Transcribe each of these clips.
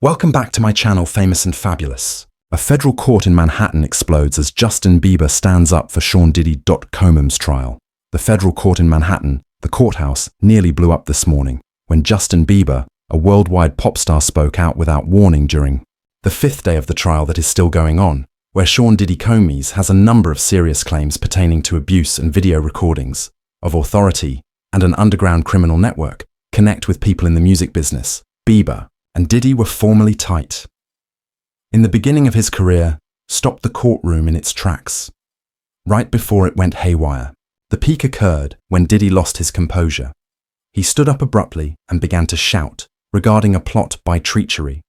Welcome back to my channel, Famous and Fabulous. A federal court in Manhattan explodes as Justin Bieber stands up for Sean Diddy. Courtroom's trial. The federal court in Manhattan, the courthouse, nearly blew up this morning when Justin Bieber, a worldwide pop star, spoke out without warning during the fifth day of the trial that is still going on, where Sean Diddy has a number of serious claims pertaining to abuse and video recordings of authority and an underground criminal network connect with people in the music business. Bieber and Diddy were formerly tight. In the beginning of his career, stopped the courtroom in its tracks. Right before it went haywire, the peak occurred when Diddy lost his composure. He stood up abruptly and began to shout regarding a plot by treachery.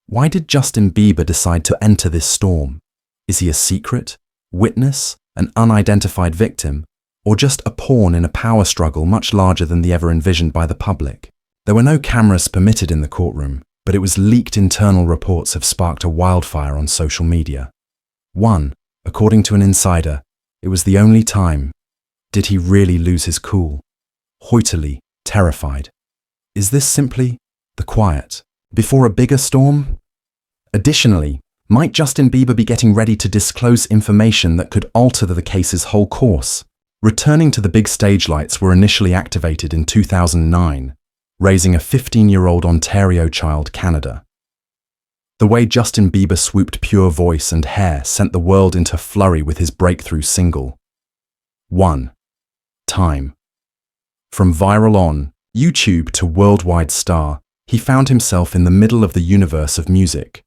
Why did Justin Bieber decide to enter this storm? Is he a secret, witness, an unidentified victim, or just a pawn in a power struggle much larger than the ever envisioned by the public? There were no cameras permitted in the courtroom, but it was leaked internal reports have sparked a wildfire on social media. According to an insider, it was the only time. Did he really lose his cool? Haughtily, terrified. Is this simply the quiet before a bigger storm? Additionally, might Justin Bieber be getting ready to disclose information that could alter the case's whole course? Returning to the big stage lights were initially activated in 2009, raising a 15-year-old Ontario child, Canada. The way Justin Bieber swooped pure voice and hair sent the world into flurry with his breakthrough single. Time. From viral on YouTube to worldwide star, he found himself in the middle of the universe of music,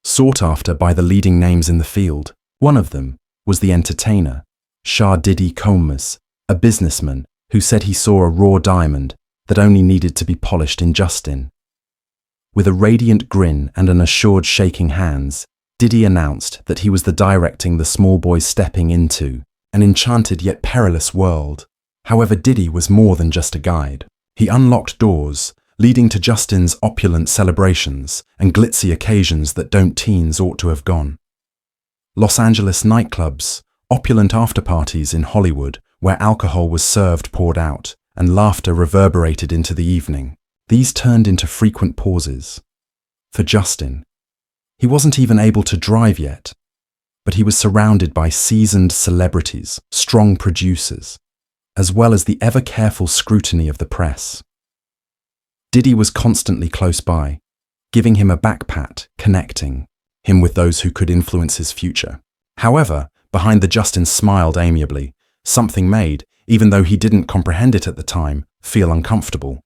sought after by the leading names in the field. One of them was the entertainer, Sean Diddy, a businessman who said he saw a raw diamond that only needed to be polished in Justin. With a radiant grin and an assured shaking hands, Diddy announced that he was directing the small boy stepping into an enchanted yet perilous world. However, Diddy was more than just a guide. He unlocked doors, leading to Justin's opulent celebrations and glitzy occasions that teens ought to have gone. Los Angeles nightclubs, opulent afterparties in Hollywood, where alcohol was served poured out, and laughter reverberated into the evening. These turned into frequent pauses. For Justin, he wasn't even able to drive yet, but he was surrounded by seasoned celebrities, strong producers, as well as the ever-careful scrutiny of the press. Diddy was constantly close by, giving him a back pat, connecting him with those who could influence his future. However, behind the Justin smiled amiably, something made, even though he didn't comprehend it at the time, feel uncomfortable.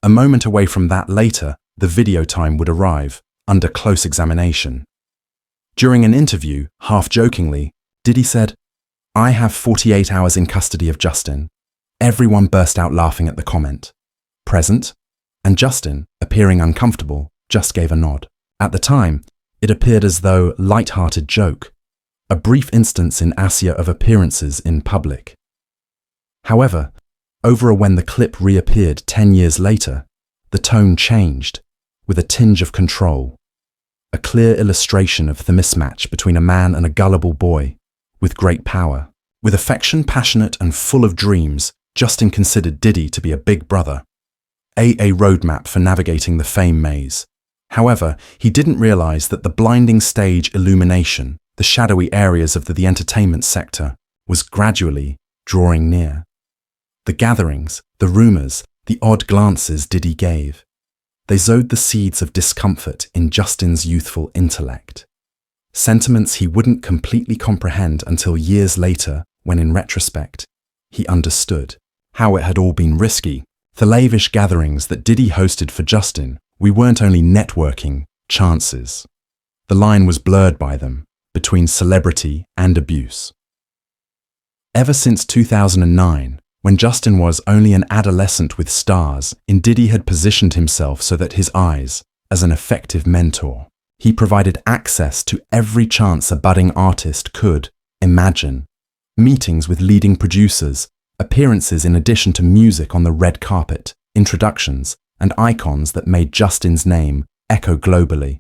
A moment away from that later, the video time would arrive, under close examination. During an interview, half-jokingly, Diddy said, "I have 48 hours in custody of Justin." Everyone burst out laughing at the comment. Present? And Justin, appearing uncomfortable, just gave a nod. At the time, it appeared as though light-hearted joke, a brief instance in Asia of appearances in public. However, when the clip reappeared 10 years later, the tone changed, with a tinge of control. A clear illustration of the mismatch between a man and a gullible boy, with great power. With affection passionate and full of dreams, Justin considered Diddy to be a big brother, a roadmap for navigating the fame maze. However, he didn't realize that the blinding stage illumination, the shadowy areas of the entertainment sector, was gradually drawing near. The gatherings, the rumors, the odd glances Diddy gave, they sowed the seeds of discomfort in Justin's youthful intellect. Sentiments he wouldn't completely comprehend until years later, when in retrospect, he understood how it had all been risky. The lavish gatherings that Diddy hosted for Justin, we weren't only networking chances. The line was blurred by them, between celebrity and abuse. Ever since 2009, when Justin was only an adolescent with stars, Diddy had positioned himself so that his eyes, as an effective mentor, he provided access to every chance a budding artist could imagine. Meetings with leading producers, appearances in addition to music on the red carpet, introductions, and icons that made Justin's name echo globally.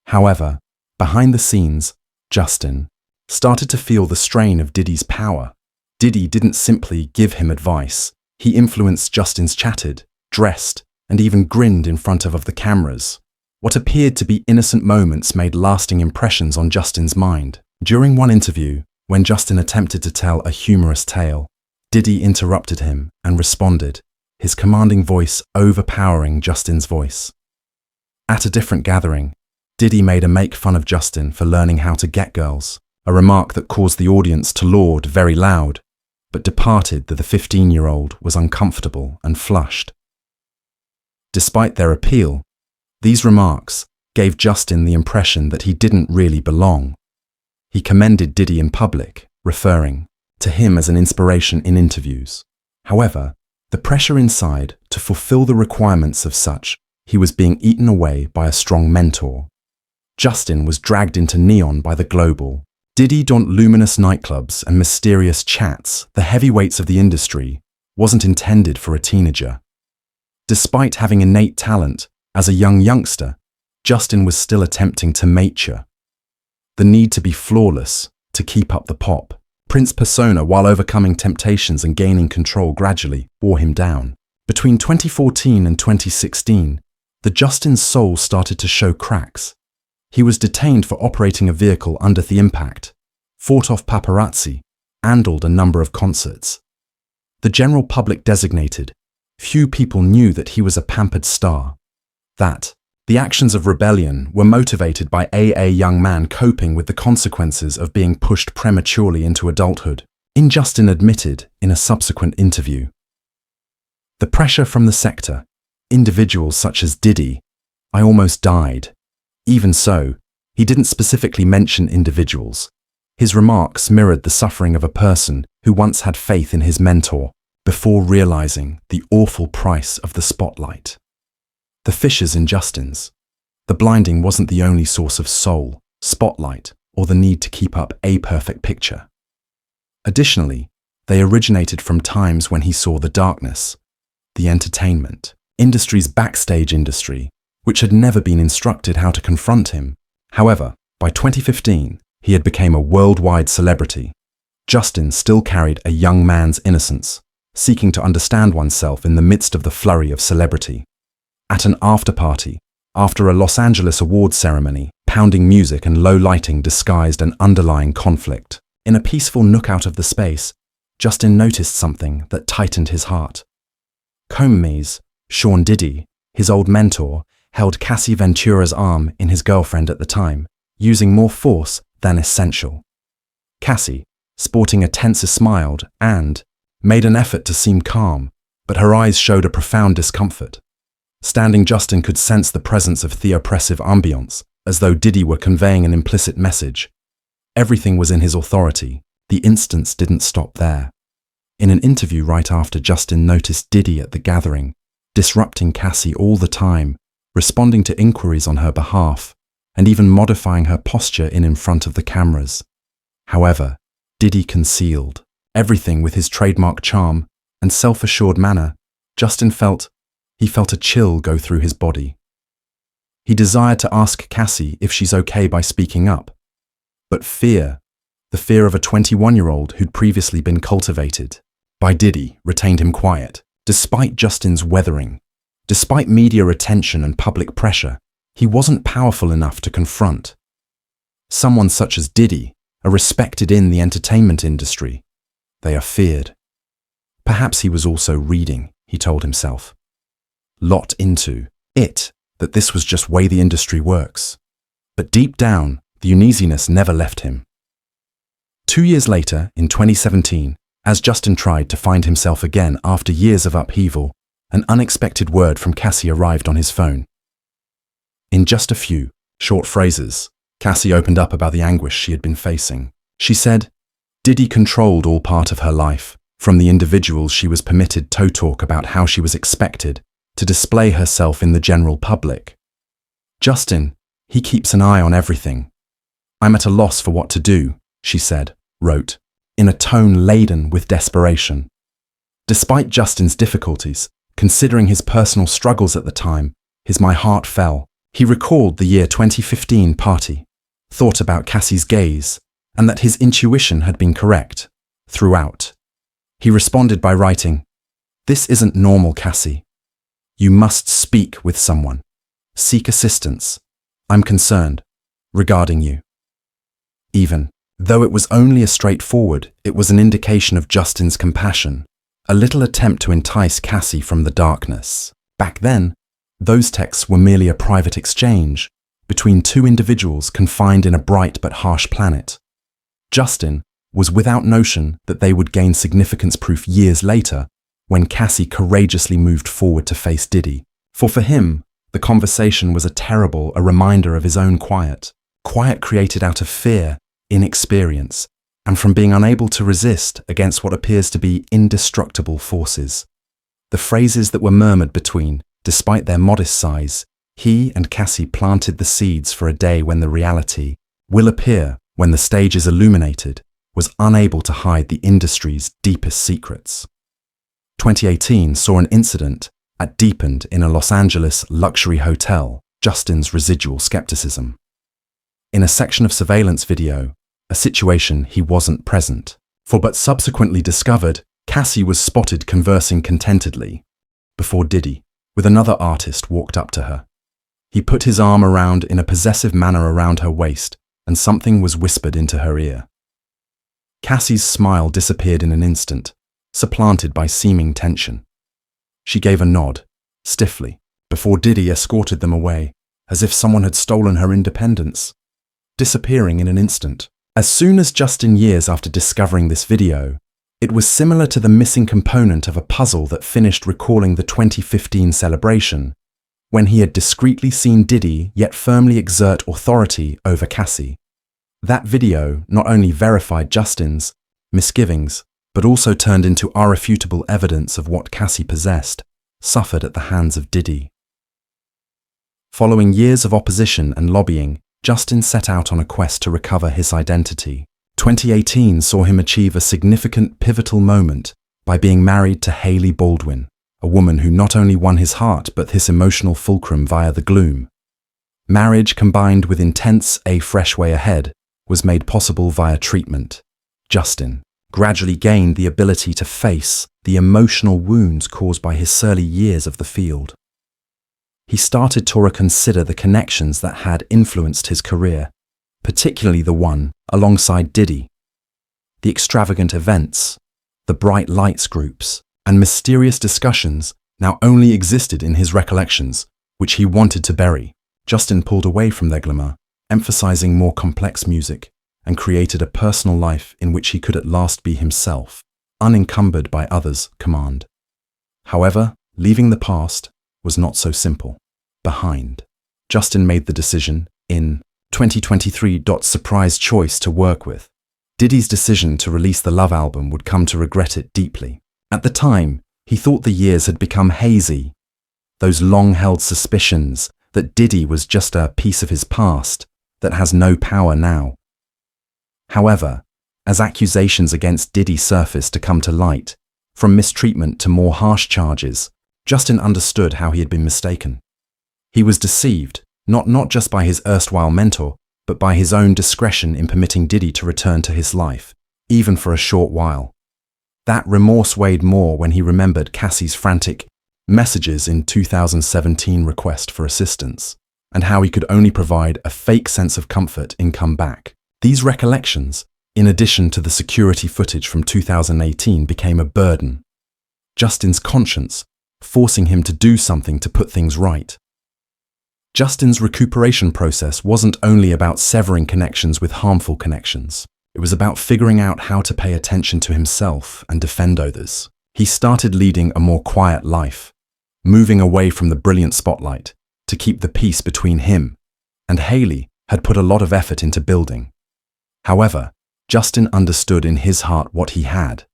However, behind the scenes, Justin started to feel the strain of Diddy's power. Diddy didn't simply give him advice. He influenced Justin's chatted, dressed, and even grinned in front of the cameras. What appeared to be innocent moments made lasting impressions on Justin's mind. During one interview, when Justin attempted to tell a humorous tale, Diddy interrupted him and responded, his commanding voice overpowering Justin's voice. At a different gathering, Diddy made a make fun of Justin for learning how to get girls, a remark that caused the audience to laud very loud, but departed that the 15-year-old was uncomfortable and flushed. Despite their appeal, these remarks gave Justin the impression that he didn't really belong. He commended Diddy in public, referring to him as an inspiration in interviews. However, the pressure inside to fulfill the requirements of such, he was being eaten away by a strong mentor. Justin was dragged into neon by the global, Diddy-donned luminous nightclubs and mysterious chats. The heavyweights of the industry wasn't intended for a teenager. Despite having innate talent, as a youngster, Justin was still attempting to mature. The need to be flawless, to keep up the pop, Prince persona while overcoming temptations and gaining control gradually wore him down. Between 2014 and 2016, the Justin's soul started to show cracks. He was detained for operating a vehicle under the impact, fought off paparazzi, handled a number of concerts. The general public designated, few people knew that he was a pampered star. That the actions of rebellion were motivated by a young man coping with the consequences of being pushed prematurely into adulthood, Justin admitted in a subsequent interview. The pressure from the sector, individuals such as Diddy, I almost died. Even so, he didn't specifically mention individuals. His remarks mirrored the suffering of a person who once had faith in his mentor before realizing the awful price of the spotlight. The fissures in Justin's. The blinding wasn't the only source of soul, spotlight, or the need to keep up a perfect picture. Additionally, they originated from times when he saw the darkness, the entertainment industry's backstage industry, which had never been instructed how to confront him. However, by 2015, he had become a worldwide celebrity. Justin still carried a young man's innocence, seeking to understand oneself in the midst of the flurry of celebrity. At an after-party, after a Los Angeles awards ceremony, pounding music and low lighting disguised an underlying conflict. In a peaceful nook out of the space, Justin noticed something that tightened his heart. Come's Sean Diddy, his old mentor, held Cassie Ventura's arm in his girlfriend at the time, using more force than essential. Cassie, sporting a tenser smile and made an effort to seem calm, but her eyes showed a profound discomfort. Standing, Justin could sense the presence of the oppressive ambience, as though Diddy were conveying an implicit message. Everything was in his authority. The instance didn't stop there. In an interview right after, Justin noticed Diddy at the gathering, disrupting Cassie all the time, responding to inquiries on her behalf, and even modifying her posture in front of the cameras. However, Diddy concealed everything with his trademark charm and self-assured manner. Justin felt a chill go through his body. He desired to ask Cassie if she's okay by speaking up. But fear, the fear of a 21-year-old who'd previously been cultivated by Diddy, retained him quiet. Despite Justin's weathering, despite media attention and public pressure, he wasn't powerful enough to confront. Someone such as Diddy, are respected in the entertainment industry. They are feared. Perhaps he was also reading, he told himself. Lot into it, that this was just way the industry works. But deep down, the uneasiness never left him. 2 years later, in 2017, as Justin tried to find himself again after years of upheaval, an unexpected word from Cassie arrived on his phone. In just a few short phrases, Cassie opened up about the anguish she had been facing. She said, Diddy controlled all part of her life, from the individuals she was permitted to talk about how she was expected to display herself in the general public. Justin, he keeps an eye on everything. I'm at a loss for what to do, she said, wrote, in a tone laden with desperation. Despite Justin's difficulties, considering his personal struggles at the time, my heart fell. He recalled the year 2015 party, thought about Cassie's gaze, and that his intuition had been correct throughout. He responded by writing, This isn't normal, Cassie. You must speak with someone. Seek assistance. I'm concerned. Regarding you. Even though it was only a straightforward, it was an indication of Justin's compassion, a little attempt to entice Cassie from the darkness. Back then, those texts were merely a private exchange between two individuals confined in a bright but harsh planet. Justin was without notion that they would gain significance proof years later when Cassie courageously moved forward to face Diddy. For him, the conversation was a reminder of his own quiet created out of fear, inexperience, and from being unable to resist against what appears to be indestructible forces. The phrases that were murmured between, despite their modest size, he and Cassie planted the seeds for a day when the reality will appear when the stage is illuminated, was unable to hide the industry's deepest secrets. 2018 saw an incident that deepened in a Los Angeles luxury hotel Justin's residual skepticism. In a section of surveillance video, a situation he wasn't present for but subsequently discovered, Cassie was spotted conversing contentedly before Diddy, with another artist, walked up to her. He put his arm around in a possessive manner around her waist, and something was whispered into her ear. Cassie's smile disappeared in an instant, supplanted by seeming tension. She gave a nod, stiffly, before Diddy escorted them away, as if someone had stolen her independence, disappearing in an instant. As soon as Justin, years after discovering this video, it was similar to the missing component of a puzzle that finished recalling the 2015 celebration, when he had discreetly seen Diddy yet firmly exert authority over Cassie. That video not only verified Justin's misgivings, but also turned into irrefutable evidence of what Cassie possessed, suffered at the hands of Diddy. Following years of opposition and lobbying, Justin set out on a quest to recover his identity. 2018 saw him achieve a significant pivotal moment by being married to Hailey Baldwin, a woman who not only won his heart but his emotional fulcrum via the gloom. Marriage combined with intense A Fresh Way Ahead was made possible via treatment. Justin gradually gained the ability to face the emotional wounds caused by his early years of the field. He started to reconsider the connections that had influenced his career, particularly the one alongside Diddy. The extravagant events, the bright lights groups, and mysterious discussions now only existed in his recollections, which he wanted to bury. Justin pulled away from their glamour, emphasizing more complex music, and created a personal life in which he could at last be himself, unencumbered by others' command. However, leaving the past was not so simple. Behind, Justin made the decision, in 2023, surprise choice to work with. Diddy's decision to release the Love album would come to regret it deeply. At the time, he thought the years had become hazy. Those long-held suspicions that Diddy was just a piece of his past that has no power now. However, as accusations against Diddy surfaced to come to light, from mistreatment to more harsh charges, Justin understood how he had been mistaken. He was deceived, not just by his erstwhile mentor, but by his own discretion in permitting Diddy to return to his life, even for a short while. That remorse weighed more when he remembered Cassie's frantic messages in 2017 request for assistance, and how he could only provide a fake sense of comfort in come back. These recollections, in addition to the security footage from 2018, became a burden. Justin's conscience, forcing him to do something to put things right. Justin's recuperation process wasn't only about severing connections with harmful connections. It was about figuring out how to pay attention to himself and defend others. He started leading a more quiet life, moving away from the brilliant spotlight to keep the peace between him and Hailey had put a lot of effort into building. However, Justin understood in his heart what he had,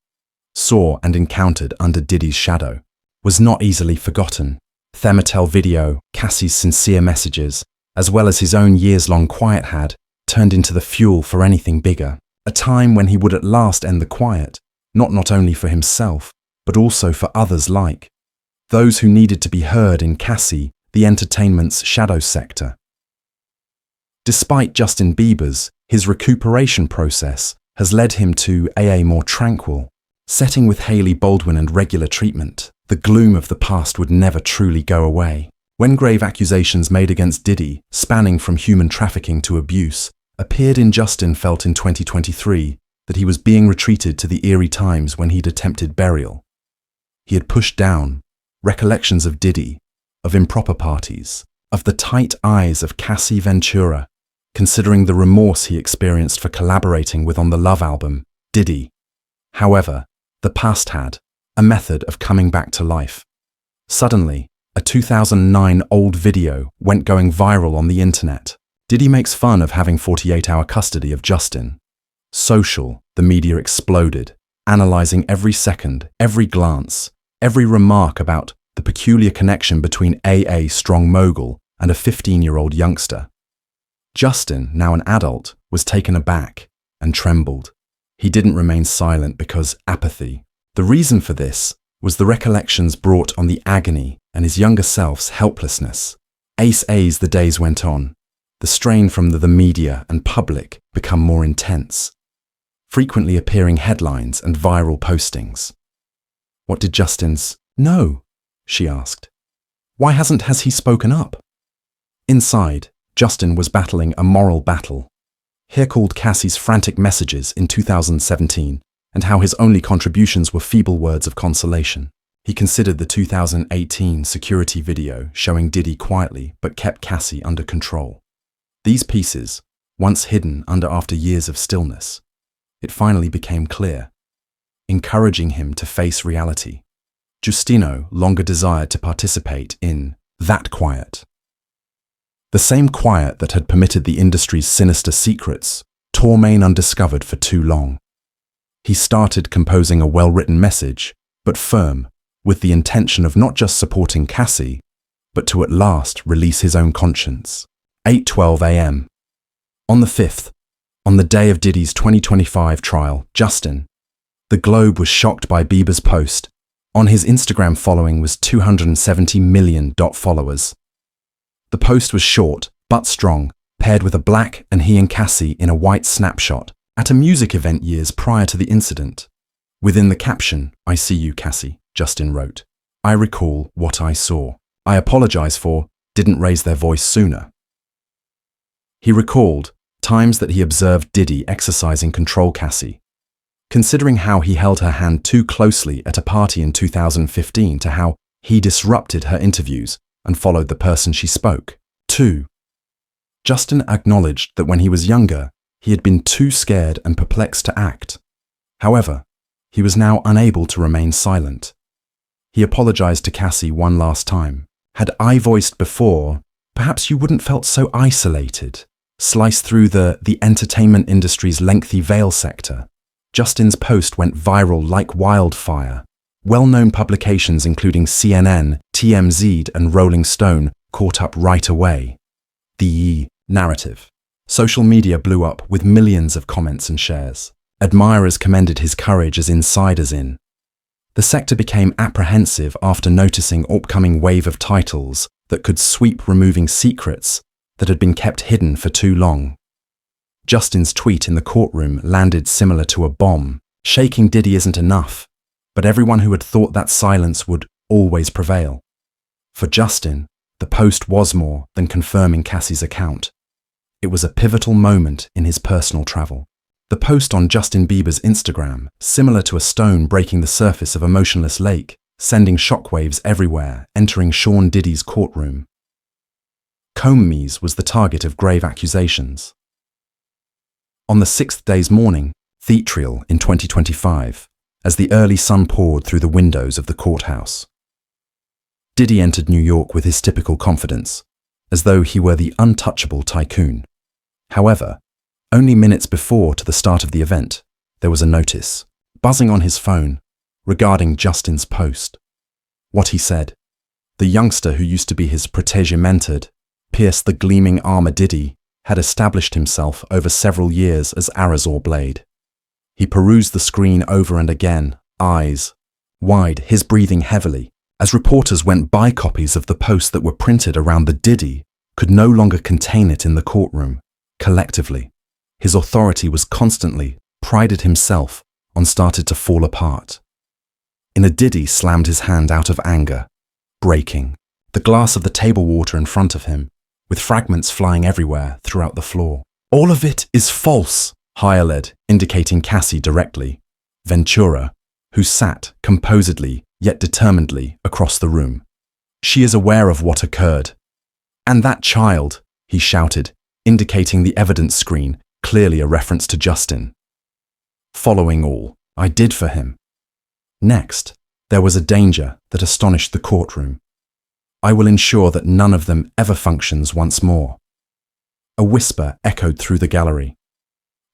saw and encountered under Diddy's shadow, was not easily forgotten. The Mattel video, Cassie's sincere messages, as well as his own years-long quiet had turned into the fuel for anything bigger. A time when he would at last end the quiet, not only for himself, but also for others like those who needed to be heard in Cassie, the entertainment's shadow sector. Despite Justin Bieber's, his recuperation process has led him to a more tranquil setting with Hailey Baldwin and regular treatment. The gloom of the past would never truly go away. When grave accusations made against Diddy, spanning from human trafficking to abuse, appeared in Justin felt in 2023 that he was being retreated to the eerie times when he'd attempted burial. He had pushed down recollections of Diddy, of improper parties, of the tight eyes of Cassie Ventura, considering the remorse he experienced for collaborating with on the Love album, Diddy. However, the past had a method of coming back to life. Suddenly, a 2009 old video went going viral on the internet. Diddy makes fun of having 48-hour custody of Justin. Social, the media exploded, analyzing every second, every glance, every remark about the peculiar connection between A.A. strong mogul and a 15-year-old youngster. Justin, now an adult, was taken aback and trembled. He didn't remain silent because apathy. The reason for this was the recollections brought on the agony and his younger self's helplessness. As the days went on, the strain from the media and public become more intense, frequently appearing headlines and viral postings. What did Justin's know? She asked. Has he spoken up? Inside, Justin was battling a moral battle. He recalled Cassie's frantic messages in 2017 and how his only contributions were feeble words of consolation. He considered the 2018 security video showing Diddy quietly but kept Cassie under control. These pieces, once hidden after years of stillness, it finally became clear, encouraging him to face reality. Justino longer desired to participate in that quiet. The same quiet that had permitted the industry's sinister secrets to remain undiscovered for too long. He started composing a well-written message, but firm, with the intention of not just supporting Cassie, but to at last release his own conscience. 8:12 a.m. On the 5th, on the day of Diddy's 2025 trial, Justin, the Globe was shocked by Bieber's post. On his Instagram following was 270 million followers. The post was short, but strong, paired with a black and he and Cassie in a white snapshot at a music event years prior to the incident. Within the caption, "I see you, Cassie," Justin wrote. "I recall what I saw. I apologize for, didn't raise their voice sooner." He recalled times that he observed Diddy exercising control Cassie, considering how he held her hand too closely at a party in 2015 to how he disrupted her interviews and followed the person she spoke. 2. Justin acknowledged that when he was younger, he had been too scared and perplexed to act. However, he was now unable to remain silent. He apologized to Cassie one last time. "Had I voiced before, perhaps you wouldn't felt so isolated." Sliced through the entertainment industry's lengthy veil sector, Justin's post went viral like wildfire. Well-known publications including CNN, TMZ, and Rolling Stone caught up right away. The narrative. Social media blew up with millions of comments and shares. Admirers commended his courage as insiders in. The sector became apprehensive after noticing upcoming wave of titles that could sweep removing secrets that had been kept hidden for too long. Justin's tweet in the courtroom landed similar to a bomb. Shaking Diddy isn't enough, but everyone who had thought that silence would always prevail. For Justin, the post was more than confirming Cassie's account. It was a pivotal moment in his personal travel. The post on Justin Bieber's Instagram, similar to a stone breaking the surface of a motionless lake, sending shockwaves everywhere, entering Sean Diddy's courtroom. Combs was the target of grave accusations. On the 6th day's morning, theatrical in 2025, as the early sun poured through the windows of the courthouse, Diddy entered New York with his typical confidence, as though he were the untouchable tycoon. However, only minutes before to the start of the event, there was a notice, buzzing on his phone, regarding Justin's post. What he said, the youngster who used to be his protégé mentored, pierced the gleaming armor Diddy, had established himself over several years as Arizor Blade. He perused the screen over and again, eyes wide, his breathing heavily, as reporters went by copies of the post that were printed around the Diddy, could no longer contain it in the courtroom. Collectively, his authority was constantly, prided himself on, started to fall apart. In a Diddy slammed his hand out of anger, breaking. the glass of the table water in front of him, with fragments flying everywhere throughout the floor. All of it is false, Hyaled, indicating Cassie directly. Ventura, who sat composedly yet determinedly across the room. She is aware of what occurred. And that child, he shouted, indicating the evidence screen, clearly a reference to Justin. Following all I did for him. Next, there was a danger that astonished the courtroom. I will ensure that none of them ever functions once more. A whisper echoed through the gallery.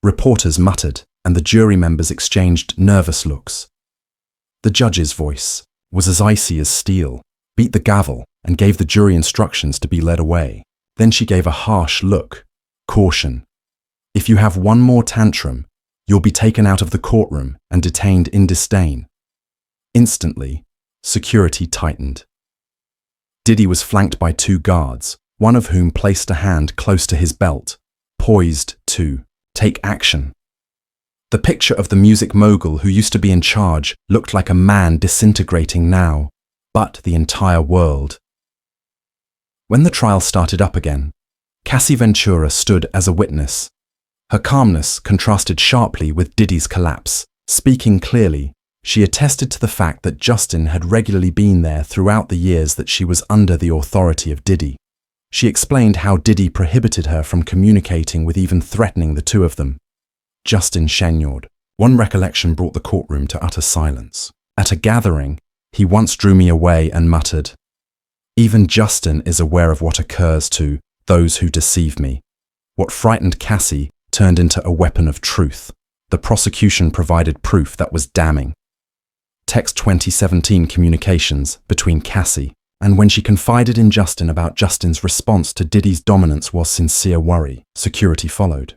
Reporters muttered, and the jury members exchanged nervous looks. The judge's voice was as icy as steel, beat the gavel, and gave the jury instructions to be led away. Then she gave a harsh look. Caution. If you have one more tantrum, you'll be taken out of the courtroom and detained in disdain. Instantly, security tightened. Diddy was flanked by 2 guards, one of whom placed a hand close to his belt, poised to take action. The picture of the music mogul who used to be in charge looked like a man disintegrating now, but the entire world. When the trial started up again, Cassie Ventura stood as a witness. Her calmness contrasted sharply with Diddy's collapse. Speaking clearly, she attested to the fact that Justin had regularly been there throughout the years that she was under the authority of Diddy. She explained how Diddy prohibited her from communicating with even threatening the 2 of them. Justin shenyored. One recollection brought the courtroom to utter silence. At a gathering, he once drew me away and muttered, "Even Justin is aware of what occurs to those who deceive me." What frightened Cassie turned into a weapon of truth. The prosecution provided proof that was damning. Text 2017 communications between Cassie, and when she confided in Justin about Justin's response to Diddy's dominance was sincere worry. Security followed.